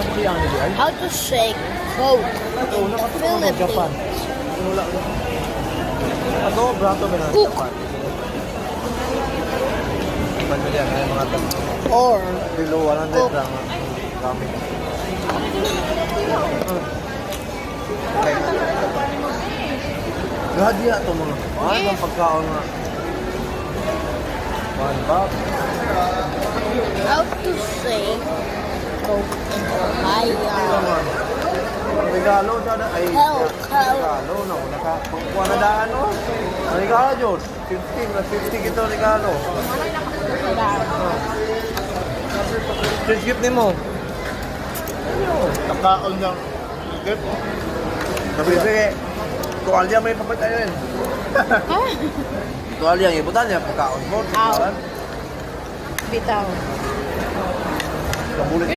How to say Coke in the Japan. Philippines? Wala. Ako, brato ba na Cook. Japan? Japan mo yan, ay mga tam. Or Below 100 Cook. lang. Kami. Okay. Gadi ito mga. Ano ang pagkaon nga? One bag. how to say Coke in Maya? Regalo dyan ay Hello, regalo na una ka. Kuha na daan no. Regalo John. 15 na 50 ito regalo. Just gift nimo. Nakaon ng gift. Sabi sige. Tuwalya may papatayin. Tuwalya ang ibutan niya pagkaon mo. Ow. Bitaw. Kabulit.